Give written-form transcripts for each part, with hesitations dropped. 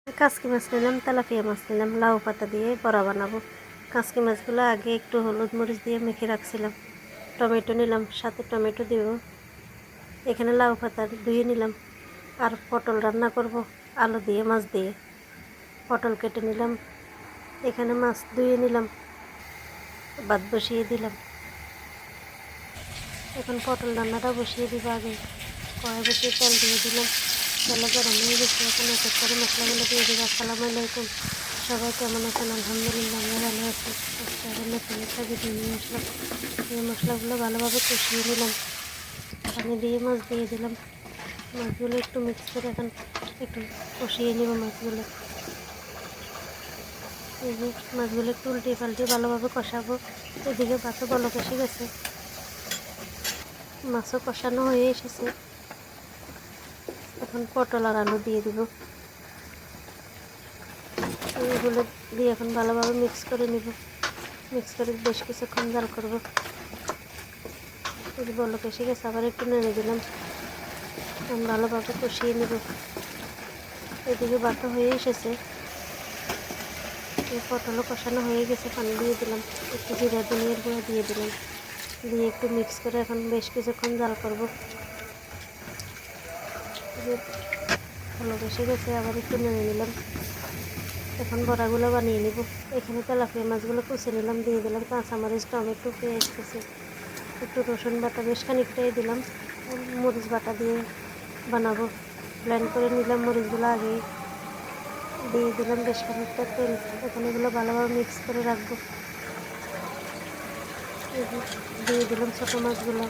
কাসকি মাছ নিলাম, তেলাপিয়া মাছ নিলাম, লাউ পাতা দিয়ে বড়া বানাবো। কাসকি মাছগুলো আগে একটু হলুদ মরিচ দিয়ে মেখে রাখছিলাম। টমেটো নিলাম, সাথে টমেটো দেব। এখানে লাউ পাতা ধুয়ে নিলাম। আর পটল রান্না করব আলু দিয়ে, মাছ দিয়ে। পটল কেটে নিলাম, এখানে মাছ ধুয়ে নিলাম, ভাত বসিয়ে দিলাম। এখন পটল রান্নাটা বসিয়ে দিব। আগে কড়াই বসিয়ে তেল দিয়ে দিলাম। তেলে গরম হয়ে গেছে, এখন এক এক করে মশলাগুলো দিয়ে দিব। আসসালামু আলাইকুম, সবাই কেমন আছেন? আলহামদুলিল্লাহ আমরা ভালো আছি। আজকে আবার নতুন একটা ভিডিও নিয়ে আসলাম। এই মশলাগুলো ভালোভাবে কষিয়ে নিলাম, পানি দিয়ে মাছ দিয়ে দিলাম। মাছগুলো একটু মিক্স করে এখন একটু কষিয়ে নিব মাছগুলো। এই যে মাছগুলো একটু উল্টে পাল্টে ভালোভাবে কষাবো। এদিকে ভাতও বলক এসে গেছে, মাছও কষানো হয়ে এসেছে। এখন পটল আর আলু দিয়ে দিব। এগুলো দিয়ে এখন ভালোভাবে মিক্স করে নিব। মিক্স করে বেশ কিছুক্ষণ জাল করব। এই যে বলক এসে গেছে, আবার একটু নেড়ে দিলাম। এখন ভালোভাবে কষিয়ে নিব। এদিকে ভাতও হয়ে এসেছে, পটলও কষানো হয়ে গেছে। পানি দিয়ে দিলাম, একটু জিরা ধনিয়ার গুঁড়া দিয়ে দিলাম। দিয়ে একটু মিক্স করে এখন বেশ কিছুক্ষণ জাল করব। বলক এসে গেছে, আবার একটু নেড়ে নিলাম। এখন বড়াগুলো বানিয়ে নিব। এখানে তেলাপিয়া মাছগুলো কুচে নিলাম, দিয়ে দিলাম কাঁচামরিচ, টমেটো, পেঁয়াজ কুচি, একটু রসুন বাটা বেশ খানিকটাই দিলাম। মরিচ বাটা দিয়ে বানাবো। ব্লেন্ড করে নিলাম মরিচগুলো আগেই, দিয়ে দিলাম বেশ খানিকটা তেল। এখন এগুলো ভালোভাবে মিক্স করে রাখবো। দিয়ে দিলাম ছোটো মাছগুলো।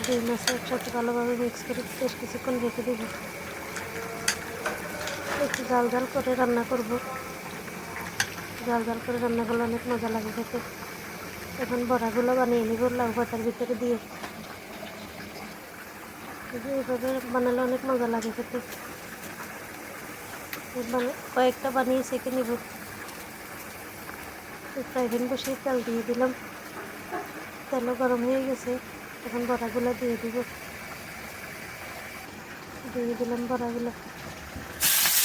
দুই মাছ একসাথে ভালোভাবে মিক্স করে বেশ কিছুক্ষণ রেখে দেবো। একটু জাল জাল করে রান্না করব। জাল জাল করে রান্না করলে অনেক মজা লাগে খেতে। এখন বড়াগুলো বানিয়ে নিব লাউ পাতার ভিতরে দিয়ে। এইভাবে বানালে অনেক মজা লাগে খেতে। কয়েকটা বানিয়ে সেঁকে নিব। ফ্রাই প্যান বসিয়ে তেল দিয়ে দিলাম, তেলও গরম হয়ে গেছে। এখন বড়াগুলো দিয়ে দিব। দিয়ে দিলাম বড়াগুলো।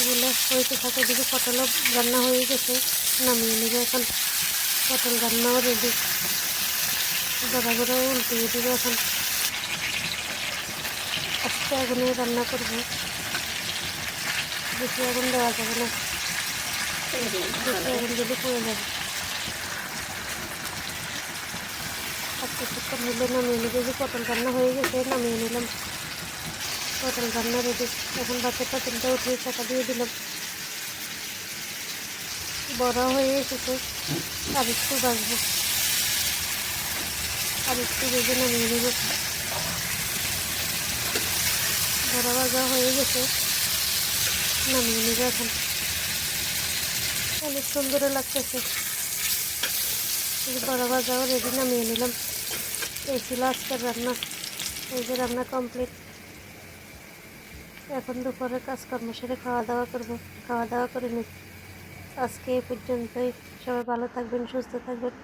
এগুলো হইতে থাকে, দিকে পটলও রান্না হয়ে গেছে, নামিয়ে নিব। এখন পটল রান্নাও রেডি। বড়াগুলো উল্টিয়ে দিব। এখন আস্তে আগুনে রান্না করব, বেশি আগুন দেওয়া যাবে না, বেশি আগুন দিলে পুড়ে যাবে। আর কিছুক্ষণ হলে নামিয়ে নিব। যে পটল রান্না হয়ে গেছে, নামিয়ে নিলাম। পটল রান্না রেডি। এখন ভাতের পাতিলটা উঠিয়ে চাকা দিয়ে দিলাম। বড় হয়ে এসেছে, আর একটু ভাজবো, আর একটু ভেজে নামিয়ে নেব। বড়া ভাজা হয়ে গেছে, নামিয়ে নেব। এখন অনেক সুন্দর লাগতেছে। বড়া ভাজাও রেডি, নামিয়ে নিলাম। এই ছিল আজকের রান্না। এই যে রান্না কমপ্লিট। এখন দুপুরে কাজকর্ম সেরে খাওয়া দাওয়া করব। খাওয়া দাওয়া করে নিই। আজকে এই পর্যন্তই। সবাই ভালো থাকবেন, সুস্থ থাকবেন।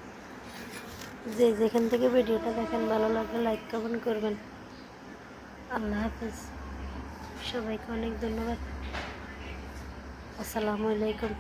যে যেখান থেকে ভিডিওটা দেখেন, ভালো লাগলে লাইক কমেন্ট করবেন। আল্লাহ হাফেজ। সবাইকে অনেক ধন্যবাদ। আসসালামু আলাইকুম।